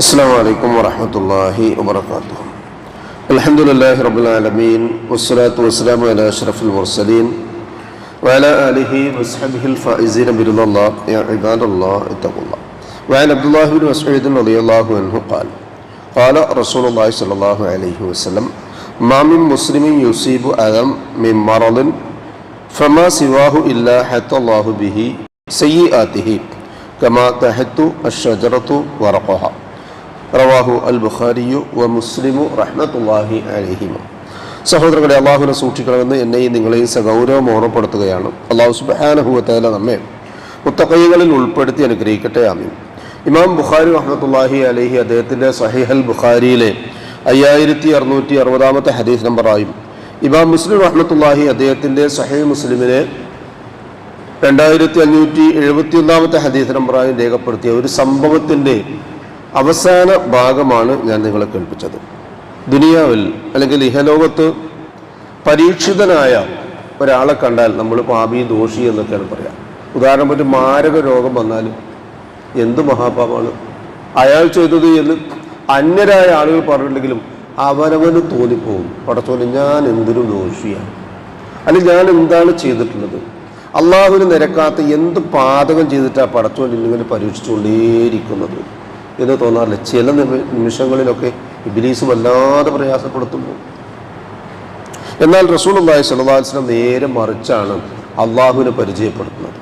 السلام عليكم ورحمة الله وبركاته. الحمد لله رب العالمين والصلاة والسلام على أشرف المرسلين وعلى آله وصحبه الفائزين برضا الله يا عباد الله اتقوا الله. وعن عبد الله بن مسعود رضي الله عنه قال رسول الله صلى الله عليه وسلم ما من مسلم يصيب أذى من مرض فما سواه إلا حتى الله به سيئاته كما تحت الشجرة ورقها. റവാഹു അൽ ബുഖാരിയു വ മുസ്ലിമു റഹ്മത്തുള്ളാഹി അലൈഹിമ. സഹോദരങ്ങളെ, അള്ളാഹുവിനെ സൂക്ഷിക്കണമെന്ന് എന്നെയും നിങ്ങളെയും സഗൗരവം ഓർമ്മപ്പെടുത്തുകയാണ്. അള്ളാഹു സുബ്ഹാനഹു വ തആല നമ്മെ മുത്തഖീകളിൽ ഉൾപ്പെടുത്തി അനുഗ്രഹിക്കട്ടെ. ആമീൻ. ഇമാം ബുഖാരി റഹ്മത്തുള്ളാഹി അലൈഹി അദ്ദേഹത്തിൻ്റെ സഹീഹുൽ ബുഖാരിയിലെ 5660 ഹദീസ് നമ്പറായും ഇമാം മുസ്ലിം റഹ്മത്തുള്ളാഹി അദ്ദേഹത്തിൻ്റെ സഹീഹ് മുസ്ലിമിനെ 2571 ഹദീസ് നമ്പറായും രേഖപ്പെടുത്തിയ ഒരു സംഭവത്തിൻ്റെ അവസാന ഭാഗമാണ് ഞാൻ നിങ്ങളെ കേൾപ്പിച്ചത്. ദുനിയാവിൽ അല്ലെങ്കിൽ ഇഹലോകത്ത് പരീക്ഷിതനായ ഒരാളെ കണ്ടാൽ നമ്മൾ പാപി ദോഷി എന്നൊക്കെയാണ് പറയാം. ഉദാഹരണം പറ്റി മാരക രോഗം വന്നാലും എന്ത് മഹാപാപമാണ് അയാൾ ചെയ്തത് എന്ന് അന്യരായ ആളുകൾ പറഞ്ഞിട്ടുണ്ടെങ്കിലും അവനവന് തോന്നിപ്പോകും, പടച്ചോനെ ഞാൻ എന്തൊരു ദോഷിയാണ്, അല്ലെങ്കിൽ ഞാൻ എന്താണ് ചെയ്തിട്ടുള്ളത്, അള്ളാഹുവിന് നിരക്കാത്ത എന്ത് പാതകം ചെയ്തിട്ടാണ് പടച്ചോൻ ഇങ്ങനെ പരീക്ഷിച്ചുകൊണ്ടേയിരിക്കുന്നത് എന്ന് തോന്നാറില്ല. ചില നിമിഷങ്ങളിലൊക്കെ ഇബ്ലീസ് വല്ലാതെ പ്രയാസപ്പെടുത്തുന്നു. എന്നാൽ റസൂലുള്ളാഹി സ്വല്ലല്ലാഹു അലൈഹി വസല്ലം നേരെ മറിച്ചാണ് അള്ളാഹുവിനെ പരിചയപ്പെടുത്തുന്നത്.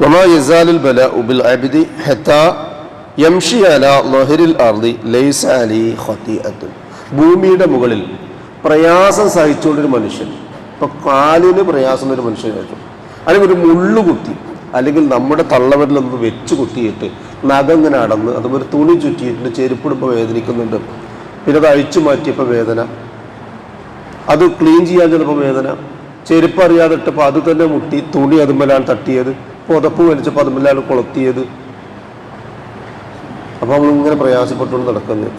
വമാ യസാലുൽ ബലാഉ ബിൽ അബ്ദി ഹത്താ യംശി അലാ ലഹരിൽ അർളി ലൈസ അലൈ ഖതിഅത്തുൻ. ഭൂമിയുടെ മുകളിൽ പ്രയാസം സഹിച്ചുകൊണ്ടൊരു മനുഷ്യൻ, ഇപ്പം കാലിന് പ്രയാസം ഒരു മനുഷ്യനായിട്ടു, അല്ലെങ്കിൽ ഒരു മുള്ളുകുത്തി, അല്ലെങ്കിൽ നമ്മുടെ തള്ളവരിലൊന്ന് വെച്ച് കുത്തിയിട്ട് നഖങ്ങനെ അടന്ന് അതുപോലെ തുണി ചുറ്റിയിട്ടുണ്ട്, ചെരുപ്പിടുമ്പോൾ വേദനിക്കുന്നുണ്ട്, പിന്നെ അത് അഴിച്ചു മാറ്റിയപ്പോൾ വേദന, അത് ക്ലീൻ ചെയ്യാൻ ചിലപ്പോൾ വേദന, ചെരുപ്പ് അറിയാതെ ഇട്ടപ്പോൾ അത് തന്നെ മുട്ടി, തുണി അതുമ്മലാണ് തട്ടിയത്, പുതപ്പ് വലിച്ചപ്പോൾ അതുമ്മലാണ് കൊളുത്തിയത്. അപ്പോൾ നമ്മളിങ്ങനെ പ്രയാസപ്പെട്ടുകൊണ്ട് നടക്കുന്നത്.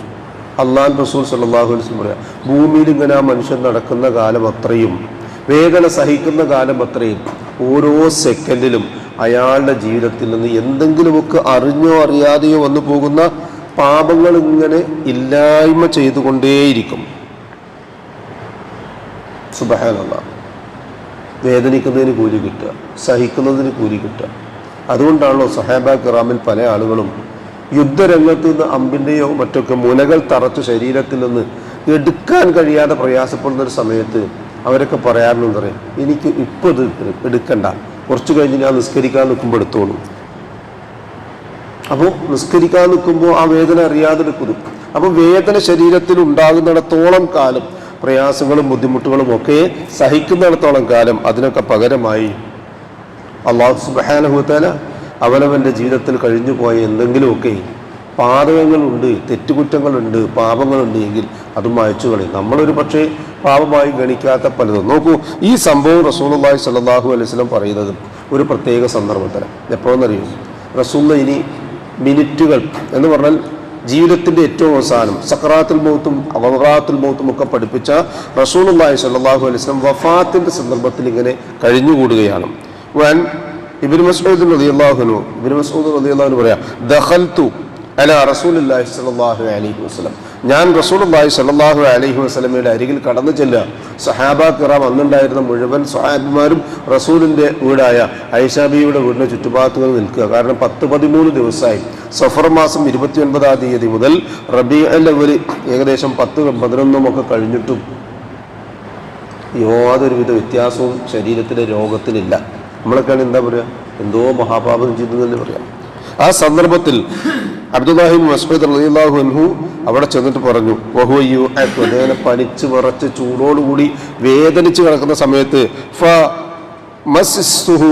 അല്ലാഹു റസൂൽ സല്ലല്ലാഹു അലൈഹി വസല്ലം പറയാം, ഭൂമിയിൽ ഇങ്ങനെ ആ മനുഷ്യൻ നടക്കുന്ന കാലം അത്രയും, വേദന സഹിക്കുന്ന കാലം അത്രയും, ഓരോ സെക്കൻഡിലും അയാളുടെ ജീവിതത്തിൽ നിന്ന് എന്തെങ്കിലുമൊക്കെ അറിഞ്ഞോ അറിയാതെയോ വന്നു പോകുന്ന പാപങ്ങൾ ഇങ്ങനെ ഇല്ലായ്മ ചെയ്തുകൊണ്ടേയിരിക്കും. സുബ്ഹാനല്ലാഹ്. വേദനിക്കുന്നതിന് കൂലി കിട്ടുക, സഹിക്കുന്നതിന് കൂലി കിട്ടുക. അതുകൊണ്ടാണല്ലോ സഹാബ കിറാമിൽ പല ആളുകളും യുദ്ധരംഗത്ത് നിന്ന് അമ്പിൻ്റെയോ മറ്റൊക്കെ മുനകൾ തറച്ച് ശരീരത്തിൽ നിന്ന് എടുക്കാൻ കഴിയാതെ പ്രയാസപ്പെടുന്ന ഒരു സമയത്ത് അവരൊക്കെ പറയാറുണ്ടെന്ന് പറയും, എനിക്ക് ഇപ്പോൾ ഇത് എടുക്കണ്ട, കുറച്ച് കഴിഞ്ഞ് ഞാൻ നിസ്കരിക്കാൻ നിൽക്കുമ്പോൾ എടുത്തോളൂ. അപ്പോൾ നിസ്കരിക്കാൻ നിൽക്കുമ്പോൾ ആ വേദന അറിയാതെ എടുക്കുന്നു. അപ്പോൾ വേദന ശരീരത്തിൽ ഉണ്ടാകുന്നിടത്തോളം കാലം, പ്രയാസങ്ങളും ബുദ്ധിമുട്ടുകളും ഒക്കെ സഹിക്കുന്നിടത്തോളം കാലം അതിനൊക്കെ പകരമായി അല്ലാഹു സുബ്ഹാനഹു വ തആല അവനവൻ്റെ ജീവിതത്തിൽ കഴിഞ്ഞു പോയ എന്തെങ്കിലുമൊക്കെ പാതകങ്ങളുണ്ട്, തെറ്റുകുറ്റങ്ങളുണ്ട്, പാപങ്ങളുണ്ട് എങ്കിൽ അതും അയച്ചു കളയും. നമ്മളൊരു പക്ഷേ പാപമായി ഗണിക്കാത്ത പലതും. നോക്കൂ, ഈ സംഭവം റസൂലുള്ളാഹി സ്വല്ലല്ലാഹു അലൈഹി വസല്ലം പറയുന്നത് ഒരു പ്രത്യേക സന്ദർഭത്തിലാണ്. എപ്പോഴെന്നറിയും, റസൂലുള്ള ഇനി മിനിറ്റുകൾ എന്ന് പറഞ്ഞാൽ ജീവിതത്തിൻ്റെ ഏറ്റവും അവസാനം സക്രാത്തുൽ മൗത്തും ഗമറാത്തുൽ മൗത്തും ഒക്കെ പഠിപ്പിച്ച റസൂലുള്ളാഹി സ്വല്ലല്ലാഹു അലൈഹി വസല്ലം വഫാത്തിൻ്റെ സന്ദർഭത്തിൽ ഇങ്ങനെ കഴിഞ്ഞുകൂടുകയാണ്. ഇബ്നു മസ്ഊദ് റളിയല്ലാഹു അൻഹു പറയാം, ദഖൽതു അലാ റസൂലുള്ളാഹി സ്വല്ലല്ലാഹു അലൈഹി വസല്ലം, ഞാൻ റസൂലുള്ളാഹി സ്വല്ലല്ലാഹു അലൈഹി വസല്ലമയുടെ അരികിൽ കടന്നു ചെല്ലുക. സഹാബ കിറാം അന്നുണ്ടായിരുന്ന മുഴുവൻ സ്വഹാബിമാരും റസൂലിൻ്റെ വീടായ ആയിഷ ബീവിയുടെ വീടിൻ്റെ ചുറ്റുഭാഗത്തുകൾ നിൽക്കുക. കാരണം 10-13 ദിവസമായി, സഫർ മാസം 29-ാം തീയതി മുതൽ റബീഉൽ അവ്വൽ ഏകദേശം 10-11 ഒക്കെ കഴിഞ്ഞിട്ടും യാതൊരുവിധ വ്യത്യാസവും ശരീരത്തിലെ രോഗത്തിനില്ല. നമ്മളൊക്കെയാണ് എന്താ പറയുക, എന്തോ മഹാപാപം ചെയ്തതെന്ന് പറയാം. ആ സന്ദർഭത്തിൽ അബ്ദുല്ലാഹി ഇബ്നു മസ്ഊദ് റളിയല്ലാഹു അൻഹു അവിടെ ചെന്നിട്ട് പറഞ്ഞു, വഹുവ അദ്ദേഹം പനിച്ച് വിറച്ച് ചൂടോടുകൂടി വേദനിച്ച് കിടക്കുന്ന സമയത്ത് ഫമസ്സുഹു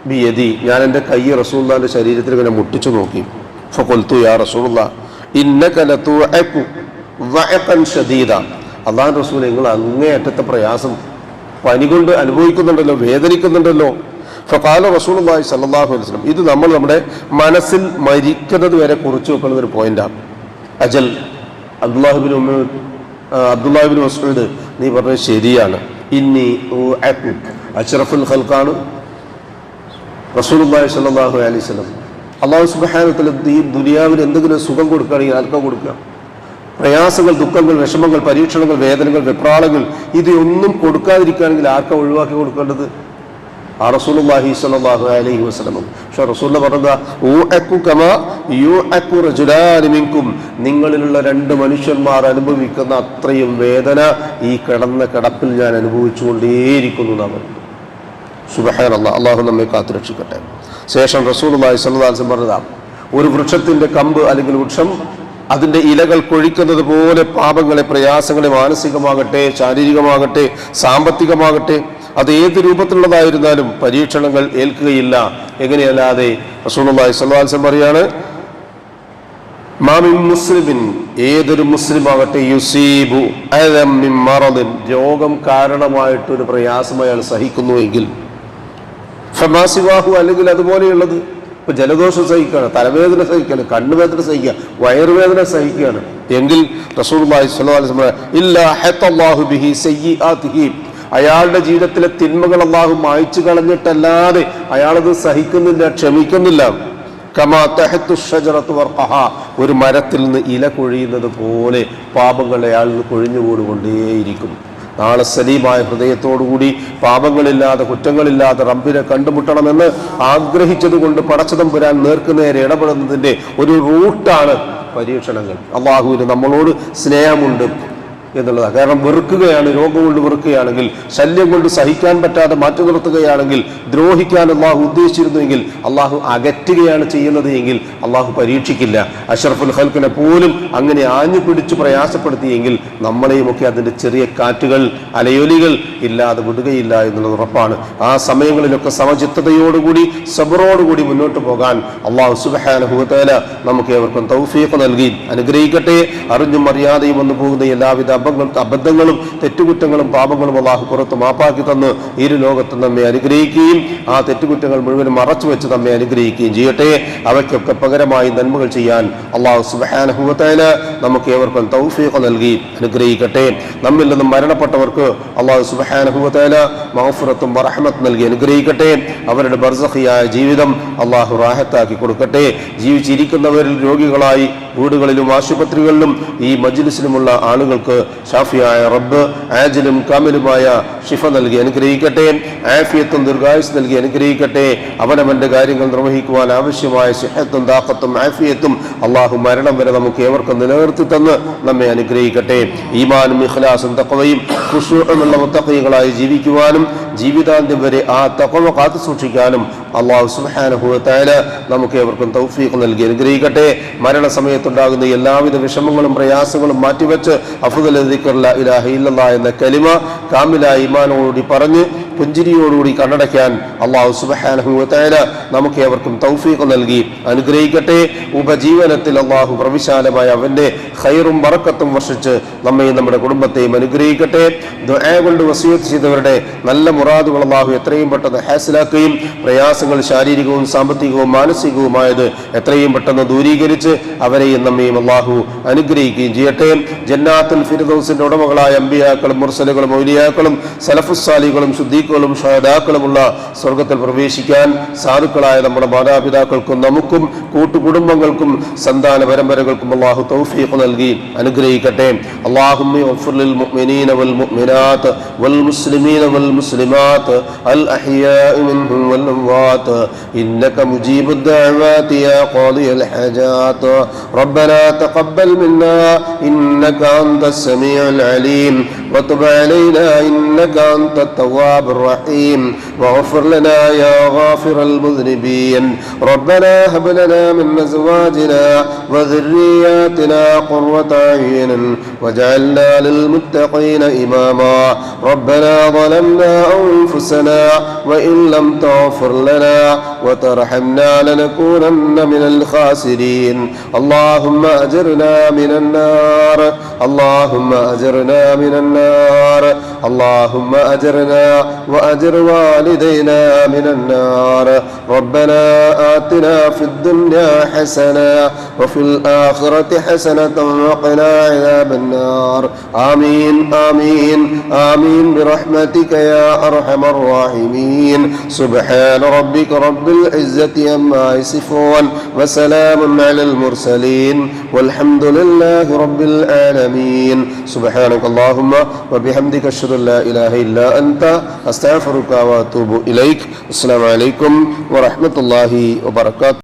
ബിയദി, ഞാൻ എൻ്റെ കൈ റസൂലുള്ളാഹിന്റെ ശരീരത്തിൽ ഇങ്ങനെ മുട്ടിച്ചു നോക്കി. ഫഖുൽതു യാ റസൂലുള്ളാഹ് ഇന്നക ലതുഅകു വഅഖൻ ശദീദ, അല്ലാഹു റസൂലേ, നിങ്ങൾ അങ്ങേയറ്റത്തെ പ്രയാസം പനി കൊണ്ട് അനുഭവിക്കുന്നുണ്ടല്ലോ, വേദനിക്കുന്നുണ്ടല്ലോ. ഫഖാല റസൂലുള്ളാഹി സ്വല്ലല്ലാഹു അലൈഹി വസല്ലം, ഇത് നമ്മൾ നമ്മുടെ മനസ്സിൽ മരിക്കുന്നത് വരെ കുറിച്ച് വെക്കുന്ന ഒരു പോയിന്റാണ്. അജൽ അബ്ദുല്ലാഹി ഇബ്നു മസ്ഊദ്, നീ പറഞ്ഞത് ശരിയാണ്. ഇന്നി അഷ്റഫുൽ ഖൽഖാണ് റസൂലുള്ളാഹി സ്വല്ലല്ലാഹു അലൈഹി വസല്ലം. അള്ളാഹു സുബ്ഹാനഹു വ തആല ഈ ദുനിയാവിൽ എന്തെങ്കിലും സുഖം കൊടുക്കുകയാണെങ്കിൽ ആർക്കാ കൊടുക്കുക? പ്രയാസങ്ങൾ, ദുഃഖങ്ങൾ, വിഷമങ്ങൾ, പരീക്ഷണങ്ങൾ, വേദനകൾ, വെപ്രാളങ്ങൾ ഇതൊന്നും കൊടുക്കാതിരിക്കുകയാണെങ്കിൽ ആർക്കാ ഒഴിവാക്കി കൊടുക്കേണ്ടത്? ആ റസൂലുള്ളാഹി സ്വല്ലല്ലാഹു അലൈഹി വസല്ലം. പക്ഷെ റസൂൽ പറഞ്ഞതാ, നിങ്ങളിലുള്ള രണ്ട് മനുഷ്യന്മാർ അനുഭവിക്കുന്ന അത്രയും വേദന ഈ കിടന്ന കിടപ്പിൽ ഞാൻ അനുഭവിച്ചുകൊണ്ടേയിരിക്കുന്നു എന്നാണ്. സുബ്ഹാനല്ലാഹ്, അള്ളാഹു നമ്മെ കാത്തുരക്ഷിക്കട്ടെ. ശേഷം റസൂലുള്ളാഹി സ്വല്ലല്ലാഹു അലൈഹി വസല്ലം പറഞ്ഞതാ, ഒരു വൃക്ഷത്തിന്റെ കമ്പ് അല്ലെങ്കിൽ വൃക്ഷം അതിൻ്റെ ഇലകൾ കൊഴിക്കുന്നത് പോലെ പാപങ്ങളെ, പ്രയാസങ്ങളെ, മാനസികമാകട്ടെ, ശാരീരികമാകട്ടെ, സാമ്പത്തികമാകട്ടെ, അത് ഏത് രൂപത്തിലുള്ളതായിരുന്നാലും പരീക്ഷണങ്ങൾ ഏൽക്കുകയില്ല. എങ്ങനെയല്ലാതെ? റസൂലുള്ളാഹി സ്വല്ലല്ലാഹു അലൈഹി വസല്ലം പറയാണ്, മാമിൻ മുസ്ലിമിൻ, ഏതൊരു മുസ്ലിമാകട്ടെ, യുസീബു അദം മിൻ മറദിൻ, രോഗം കാരണമായിട്ടൊരു പ്രയാസം അയാൾ സഹിക്കുന്നുവെങ്കിൽ, ഫമാ സിവാഹു, അല്ലെങ്കിൽ അതുപോലെയുള്ളത്, ഇപ്പൊ ജലദോഷം സഹിക്കുകയാണ്, തലവേദന സഹിക്കുകയാണ്, കണ്ണുവേദന സഹിക്കുക, വയറുവേദന സഹിക്കുകയാണ് എങ്കിൽ റസൂലുള്ളാഹി സ്വല്ലല്ലാഹു അലൈഹി വസല്ലം ഇല്ലാ ഹത്തല്ലാഹു ബിഹി സയ്യിആതിഹി, അയാളുടെ ജീവിതത്തിലെ തിന്മകൾ അല്ലാഹു മായ്ച്ചു കളഞ്ഞിട്ടല്ലാതെ അയാളത് സഹിക്കുന്നില്ല, ക്ഷമിക്കുന്നില്ല. കമാ തഹത്തു ഷജറത്തു വർഖഹ, ഒരു മരത്തിൽ നിന്ന് ഇല കൊഴിയുന്നത് പോലെ പാപങ്ങൾ അയാളിൽ കൊഴിഞ്ഞുകൂടുകൊണ്ടേയിരിക്കും. നാളെ സലീമായ ഹൃദയത്തോടുകൂടി പാപങ്ങളില്ലാതെ, കുറ്റങ്ങളില്ലാതെ റബ്ബിനെ കണ്ടുമുട്ടണമെന്ന് ആഗ്രഹിച്ചത് കൊണ്ട് പടച്ചതമ്പുരാൻ നേർക്കുനേരെ ഇടപെടുന്നതിൻ്റെ ഒരു റൂട്ടാണ് പരീക്ഷണങ്ങൾ. അള്ളാഹുവിന് നമ്മളോട് സ്നേഹമുണ്ട് എന്നുള്ളതാണ്. കാരണം വെറുക്കുകയാണ്, രോഗം കൊണ്ട് വെറുക്കുകയാണെങ്കിൽ, ശല്യം കൊണ്ട് സഹിക്കാൻ പറ്റാതെ മാറ്റി നിർത്തുകയാണെങ്കിൽ, ദ്രോഹിക്കാൻ അള്ളാഹു ഉദ്ദേശിച്ചിരുന്നുവെങ്കിൽ അള്ളാഹു അകറ്റുകയാണ് ചെയ്യുന്നത് എങ്കിൽ അള്ളാഹു പരീക്ഷിക്കില്ല. അഷ്റഫുൽ ഖൽഖിനെ പോലും അങ്ങനെ ആഞ്ഞു പിടിച്ചു പ്രയാസപ്പെടുത്തിയെങ്കിൽ നമ്മളെയുമൊക്കെ അതിൻ്റെ ചെറിയ കാറ്റുകൾ, അലയൊലികൾ ഇല്ലാതെ വിടുകയില്ല എന്നുള്ളത് ഉറപ്പാണ്. ആ സമയങ്ങളിലൊക്കെ സമചിത്തതയോടുകൂടി, സബറോടുകൂടി മുന്നോട്ട് പോകാൻ അള്ളാഹു സുബ്ഹാനഹു വ തആല നമുക്ക് ഏവർക്കും തൗഫീഖ് നൽകി അനുഗ്രഹിക്കട്ടെ. അറിഞ്ഞും അറിയാതെയും വന്നു പോകുന്ന എല്ലാവിധ അബദ്ധങ്ങളും, തെറ്റുകുറ്റങ്ങളും, പാപങ്ങളും അള്ളാഹു പുറത്ത് മാപ്പാക്കി തന്ന് ഇരു ലോകത്ത് നമ്മെ അനുഗ്രഹിക്കുകയും ആ തെറ്റുകുറ്റങ്ങൾ മുഴുവനും മറച്ചു വെച്ച് നമ്മെ അനുഗ്രഹിക്കുകയും ചെയ്യട്ടെ. അവയ്ക്കൊക്കെ പകരമായി നന്മകൾ ചെയ്യാൻ അള്ളാഹു സുബ്ഹാനഹു വ തആല നമുക്ക് ഏവർക്കും തൗഫീഖ് നൽകി അനുഗ്രഹിക്കട്ടെ. നമ്മിൽ നിന്നും മരണപ്പെട്ടവർക്ക് അള്ളാഹു സുബ്ഹാനഹു വ തആല മഗ്ഫിറത്തും റഹ്മത്തും നൽകി അനുഗ്രഹിക്കട്ടെ. അവരുടെ ബർസഖിയായ ജീവിതം അള്ളാഹു റാഹത്താക്കി കൊടുക്കട്ടെ. ജീവിച്ചിരിക്കുന്നവരിൽ രോഗികളായി വീടുകളിലും ആശുപത്രികളിലും ഈ മജ്ലിസിലുമുള്ള ആളുകൾക്ക് ഷാഫിയായ റബ്ബ് ആജിലും കാമിലുമായ ഷിഫ നൽകി അനുഗ്രഹിക്കട്ടെ. ആഫിയത്തും ദീർഘായുസ് നൽകി അനുഗ്രഹിക്കട്ടെ. അവനവന്റെ കാര്യങ്ങൾ നിർവഹിക്കുവാൻ ആവശ്യമായ സിഹത്തും ദാഖത്തും ആഫിയത്തും അള്ളാഹു മരണം വരെ നമുക്ക് ഏവർക്കും നിലനിർത്തി തന്ന് നമ്മെ അനുഗ്രഹിക്കട്ടെ. ഈമാനും ഇഖ്ലാസും തഖ്വയും ഖുശൂഉമുള്ള മുത്തഖീകളായി ജീവിക്കുവാനും ജീവിതാന്ത്യം വരെ ആ തഖ്വ കാത്തു സൂക്ഷിക്കാനും അള്ളാഹു സുബ്ഹാനഹു വ തആല നമുക്ക് ഏവർക്കും തൗഫീഖ് നൽകി അനുഗ്രഹിക്കട്ടെ. മരണസമയത്തുണ്ടാകുന്ന എല്ലാവിധ വിഷമങ്ങളും പ്രയാസങ്ങളും മാറ്റിവെച്ച് അഫ്ദൽ ദിക്ർ ലാ ഇലാഹ ഇല്ലല്ലാഹ് എന്ന കലിമ കാമിലായ ഈമാനോടുകൂടി പറഞ്ഞ് പുഞ്ചിരിയോടുകൂടി കണ്ണടയ്ക്കാൻ അള്ളാഹു സുബ്ഹാനഹു വ തആല നമുക്ക് ഏവർക്കും തൗഫീഖ് നൽകി അനുഗ്രഹിക്കട്ടെ. ഉപജീവനത്തിൽ അള്ളാഹു പ്രവിശാലമായ അവന്റെ ഖൈറും ബറക്കത്തും വർഷിച്ച് നമ്മയും നമ്മുടെ കുടുംബത്തെയും അനുഗ്രഹിക്കട്ടെ. ദുആ കൊണ്ട് വസിയത്ത് ചെയ്തവരുടെ നല്ല മുറാദുകൾ അള്ളാഹു എത്രയും പെട്ടെന്ന് ഹാസിലാക്കുകയും പ്രയാസങ്ങൾ ശാരീരികവും സാമ്പത്തികവും മാനസികവുമായത് എത്രയും പെട്ടെന്ന് ദൂരീകരിച്ച് അവരെയും നമ്മയും അള്ളാഹു അനുഗ്രഹിക്കുകയും ചെയ്യട്ടെ. ജന്നാത്തുൽ ഫിർദൗസിന്റെ ഉടമകളായ അമ്പിയാക്കളും മുർസലുകളും ഔലിയാക്കളും സലഫുസ്സാലികളും ശുദ്ധീക്കളും ഷഹദാക്കളുമുള്ള സ്വർഗത്തിൽ പ്രവേശിക്കാൻ സാധുക്കളായ നമ്മുടെ മാതാപിതാക്കൾക്കും നമുക്കും കൂട്ടുകുടുംബങ്ങൾക്കും സന്താന പരമ്പരകൾക്കും അള്ളാഹു തൗഫീഖ് നൽകി അനുഗ്രഹിക്കട്ടെ. അല്ലാഹുമ്മ ഗ്ഫിർ ലിൽ മുഅ്മിനീന വൽ മുഅ്മിനാത്ത് വൽ മുസ്ലിമീന വൽ മുസ്ലിമാത്ത് അൽ അഹ്യാഇ മിൻഹും വൽ അംവാത്ത് ഇന്നക മുജീബുദ് ദഅവാതി യാ ഖാദിയൽ ഹാജാത്ത് റബ്ബനാ തഖബ്ബൽ മിന്നാ ഇന്നക അൻതസ് സമീഉൽ അലീം വതുബ് അലൈനാ ഇന്നക അൻതത് തവ്വാബുർ റഹീം വഗ്ഫിർ ലനാ യാ ഗാഫിറൽ മുദ്നിബീൻ റബ്ബനാ ഹബ് ലനാ മിൻ അസ്വാജിനാ വദുർരിയ്യാതിനാ ഖുർറത അയ്യുൻ വജഅൽനാ ലിൽ മുത്തഖീന ഇമാമാ റബ്ബനാ ظلمنا أنفسنا وإن لم تغفر لنا وترحمنا لنكونن من الخاسرين اللهم أجرنا من النار اللهم أجرنا من النار اللهم أجرنا وأجر والدينا من النار ربنا آتنا في الدنيا حسنة وفي الآخرة حسنة وقنا عذاب النار آمين آمين آمين برحمتك يا أرحم الراحمين سبحان ربك رب العزة عما يصفون وسلام على المرسلين والحمد لله رب العالمين سبحانك اللهم وبحمدك أشهد أن لا إله إلا أنت أستغفرك وأتوب إليك السلام عليكم ورحمة الله وبركاته.